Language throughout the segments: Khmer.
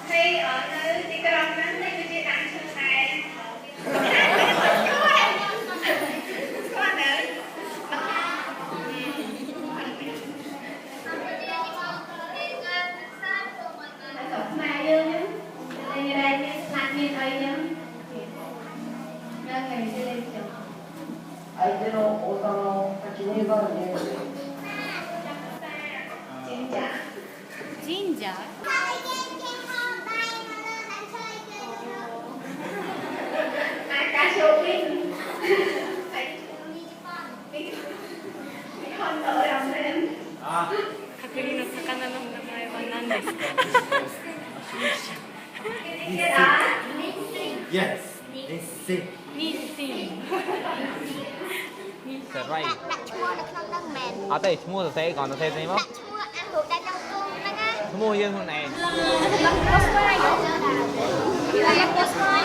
Khi ở nơi đi cái rong ngắn thì cái chị đăng xuống này có anh nữ mà dương đây đây lạc nhiên ấy nhá nhân ngày sẽ lên trường 相手の王様の先にがね。神社神社cá sấu kinh con thở đồng lên 隔離の魚の名前は何ですか cái đó Yes. Let's see. ニッシン Sẽ ray. ដាក់ឈ្មោះនៅក្នុងហ្នឹងមែន អត់ទេឈ្មោះសរសេរគ្រាន់តែសរសេរទេមក ដាក់ឈ្មោះអារូបដែលក្នុងទូហ្នឹងណា ឈ្មោះយើងខ្លួនឯង បាត់ស្វាយយកបាត់ស្វាយ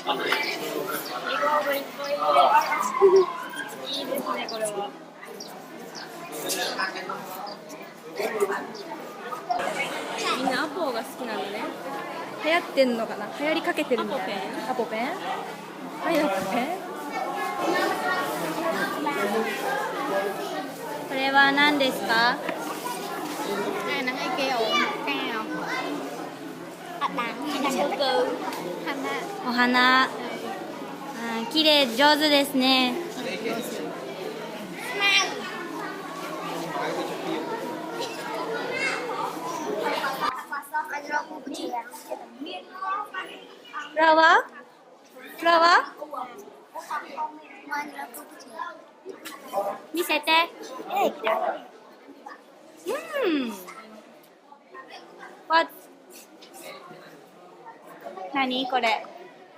あらいいですねこれはみんなアポが好きなのね流行ってんのかな流行りかけてるみたいなアポペンはいアポペンこれは何ですかហ្នឹងអីគេអូកាវអត់ដឹងឈ្មោះគឺお花綺麗上手ですねフラワーフラワー見せてWhat? 何これ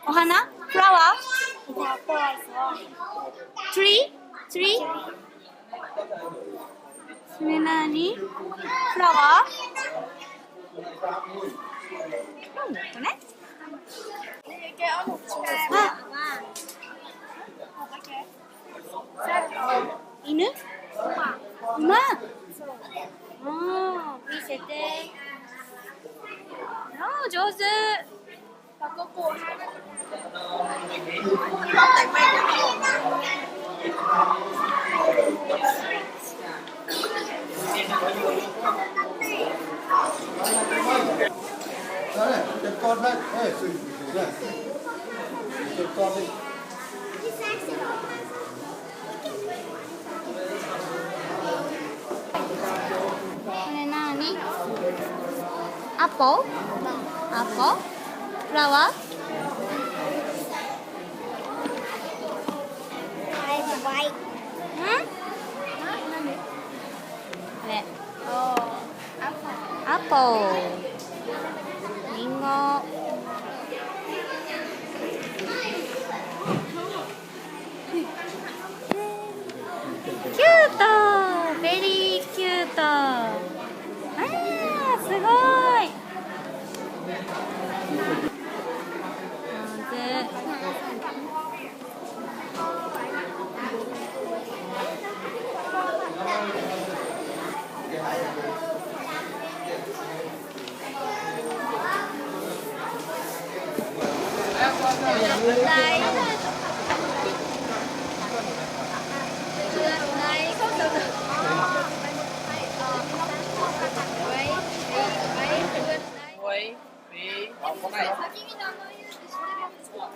お花フラワーツリーツリーそれ何フラワーこれあ犬馬見せて上手Đấy, chụp con đấy. Ê, xùi, đây. Chụp con đi. これ何アポアポフラワーこれアポリンゴキュートベリーキュートすごい上手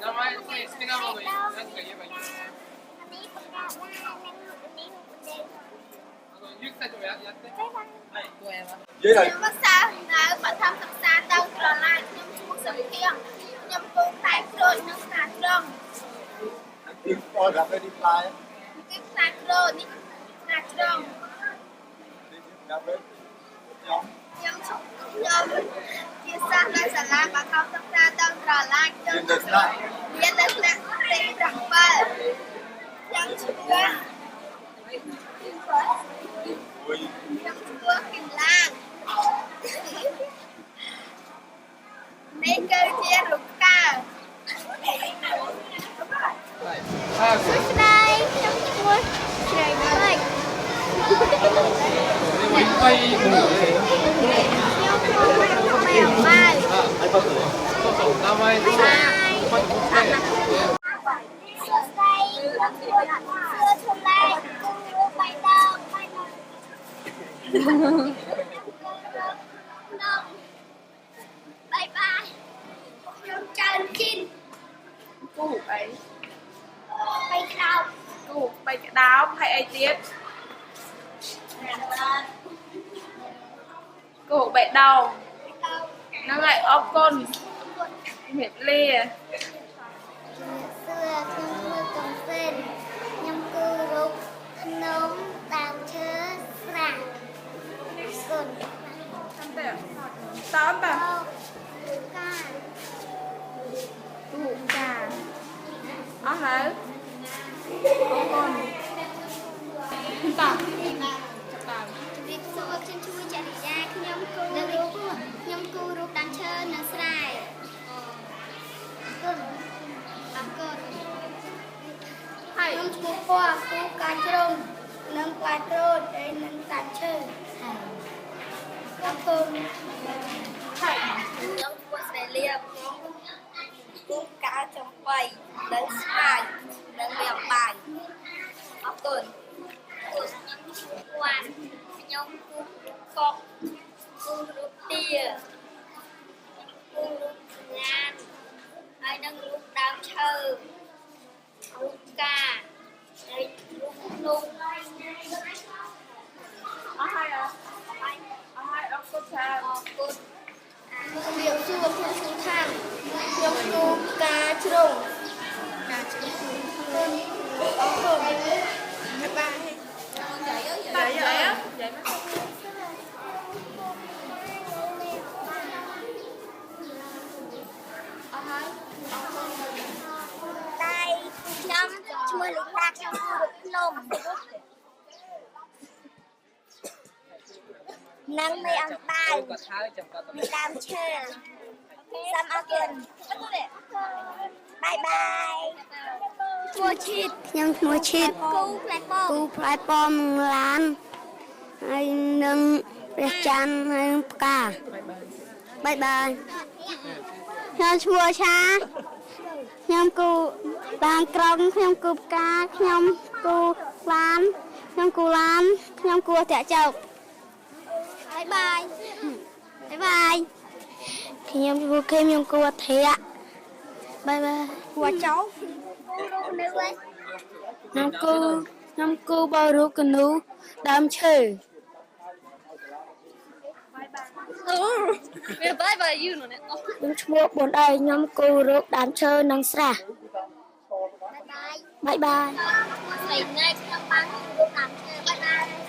名前好きなもの何か言えばいいゆきたちもやってはい Vậy là ខ្ញុំមកសានៅបឋមសិក្សាទៅត្រឡាយខ្ញុំឈ្មោះសុខៀងខ្ញុំពូតែក្រូចនៅស្នាត្រង់ đi coi gặp cái đi fly. គេខ្លាចក្រូចនេះស្នាត្រង់ Đi gặp đấy. Nhóm. ខ្ញុំឈប់ខ្ញុំជាសាស្ត្រនៅសាលាបឋមសិក្សាទៅត្រឡាចខ្ញុំមាននៅថ្នាក់ទី7ខ្ញុំឈ្មោះគិលានេះគឺជារូបកាសសួស្តីខ្ញុំឈ្មោះជ្រៃម៉េចខ្ញុំឈ្មោះម៉ែម៉ៅសួស្តីខ្ញុំឈ្មោះឈុំឡែកគូបៃតងបាយបាយខ្ញុំចៅជីនគូអីបាយក្តោបគូបាយក្តោបហើយអីទៀតគូបាយដងហ្នឹងហើយអរគុណជំរាបលាសួរខ្ញុំឈ្មោះកំសិនខ្ញុំគូរូបភ្នំដើមឈើស្រះគុណតាមតាទូកាអស់ហើយអរគុណតាចាប់ដើមជំរាបសួរខ្ញុំឈ្មោះចរិយាខ្ញុំគូរូបដើមឈើនៅស្រែគុណអរគុណហើយខ្ញុំឈ្មោះពណ៌គូកាជ្រុំនិងផ្លែក្រូចហើយនឹងដើមឈើអរគុណហើយខ្ញុំឈ្មោះស្រីលៀបគូកាចំបៃនិងស្វាយនិងលៀបបាយអរគុណខ្ញុំគូកុកគូរូបទាគូរូបងានហើយនឹងរូបដើមឈើរូបកាហើយរូបភ្នំអស់ហើយអរគុណច្រើនអរគុណជំរាបសួរខ្ញុំឈ្មោះថាខ្ញុំគូកាជ្រុងកាជ្រុងអរគុណបាយបាយបាយអីយ៉ាមកអស់ហើយតែខ្ញុំឈ្មោះលីតាខ្ញុំគូរូបភ្នំនិងមេអង្បាញមានដើមឈើសូមអរគុណបាយបាយឈ្មោះឈីតខ្ញុំឈ្មោះឈីតគូផ្លែប៉ោមឡានហើយនឹងព្រះច័ន្ទហើយនឹងផ្កាបាយបាយខ្ញុំឈ្មោះឆាខ្ញុំគូបានក្រុងខ្ញុំគូផ្កាខ្ញុំគូឡានខ្ញុំគូតាក់ចោកបាយបាយខ្ញុំឈ្មោះខេមខ្ញុំគូអធិយៈបាយបាយគូចោនៅវិញខ្ញុំគូបរូបកនូដើមឈើបាយបាយយូរនោះខ្ញុំឈ្មោះប៊ុនអីខ្ញុំគូរូបដើមឈើនិងស្រះបាយស្រីណែខ្ញុំបានរូបដើមឈើបាយ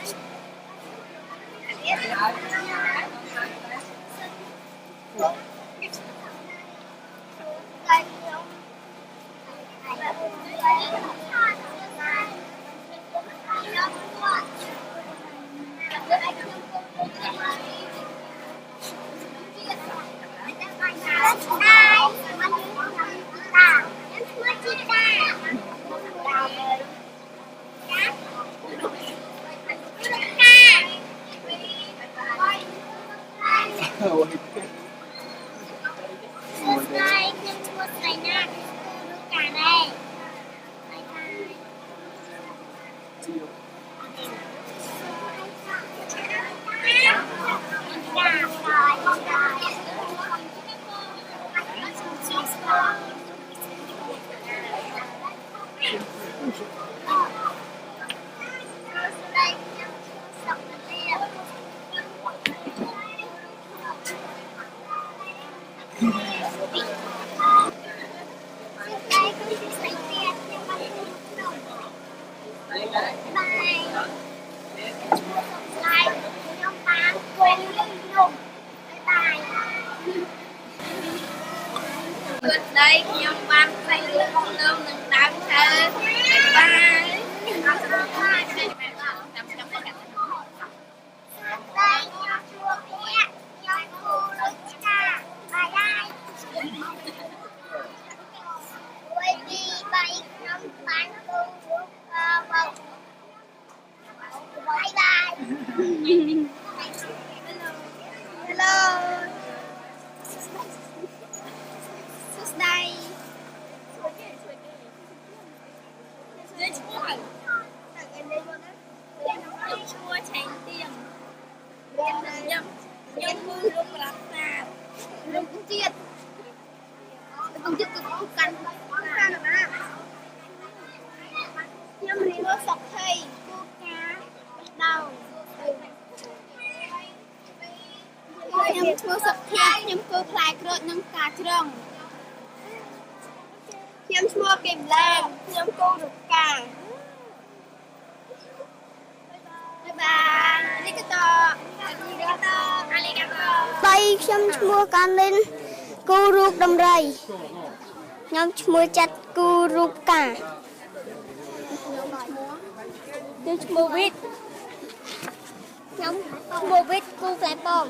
ខ្ញុំបានគួយលឹងខ្ញុំបាយgood day ខ្ញុំបានផ្សេងរឿងក្នុងនឹងដើមឈើបាយអរគុណបាទខ្ញុំទៅកាត់បាយខ្ញុំជួបគ្នាខ្ញុំគូរត់ឆ្កាបាយហើយវិញទីបាយខ្ញុំបានគូរត់មកបាយបាយ hello សួស្ដីលេងឈ្មោះហើយតែគេលេងមកណាខ្ញុំឈ្មោះឆេងទៀងខ្ញុំគឺរូបប្រាសាទរូបជាតិរូបជាតិគឺកាន់ណាខ្ញុំរៀនរស់សុខភ័យគូកាដោខ្ញុំឈ្មោះសុខធាខ្ញុំគឺផ្លែក្រូចនិងផ្កាជ្រងខ្ញុំឈ្មោះគីមឡានខ្ញុំគូរូបកាបាយអាលីកាតូបាយខ្ញុំឈ្មោះកានលិនគូរូបដំរីខ្ញុំឈ្មោះចាត់គូរូបកាខ្ញុំឈ្មោះវិតខ្ញុំឈ្មោះវិតគូផ្លែពង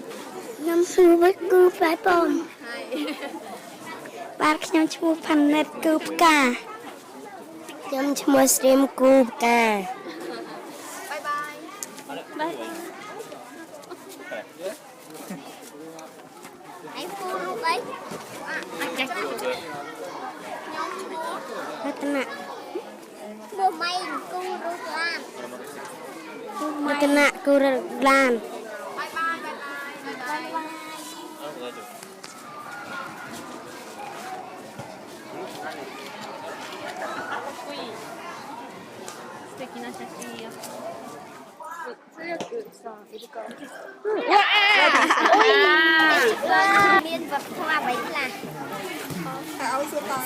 ខ្ញុំឈ្មោះវិតគូផ្លែពងបាទខ្ញុំឈ្មោះផាណិតគូផ្កាខ្ញុំឈ្មោះស្រីមគូផ្កាបាយអីគូរូបអីខ្ញុំឈ្មោះរតនៈឈ្មោះម៉ៃគូរូបឡានរតនៈគូរូបឡាន素敵な写真や通訳さんいるから。មានវប្បធម៌អ្វីខ្លះ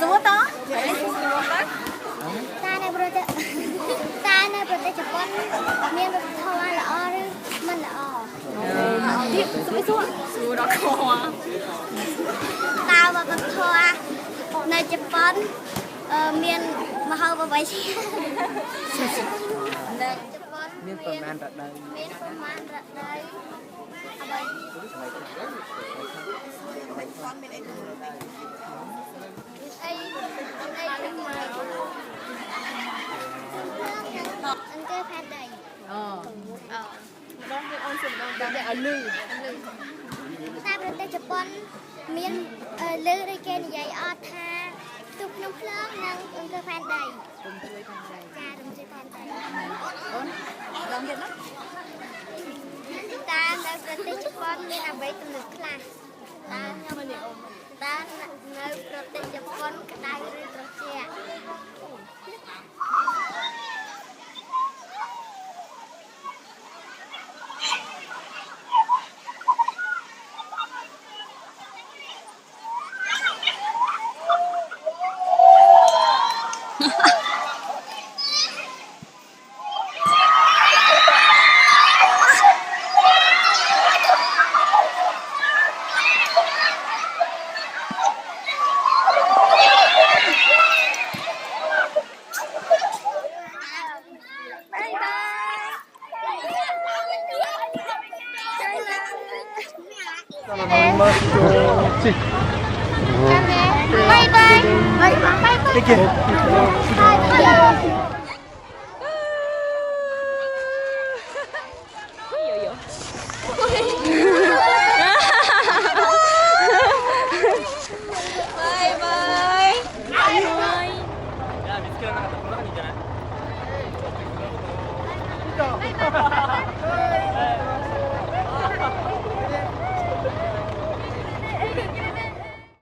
សួរតតានៅប្រទេសជប៉ុនមានវប្បធម៌ល្អឬមិនល្អទៀតសួរដល់ខតើវប្បធម៌នៅជប៉ុនមានមហោបអ្វីជានៅជប៉ុនមានប្រមាណរដូវអ្វីមានអីអង្គផែនដីដល់មានអូនសំដងតែឲ្យលឺតែប្រទេសជប៉ុនមានលឺដូចគេនិយាយអត់ថាទូក្នុងភ្លើងនិងអង្គផែនដីរំជួយផែនដីចារំជួយផែនដីអូនដល់ទៀតណាតានៅប្រទេសជប៉ុនមានអ្វីទំនើបខ្លះតាខ្ញុំមិនអូនតានៅប្រទេសជប៉ុនក្តៅឬត្រជាក់Take care.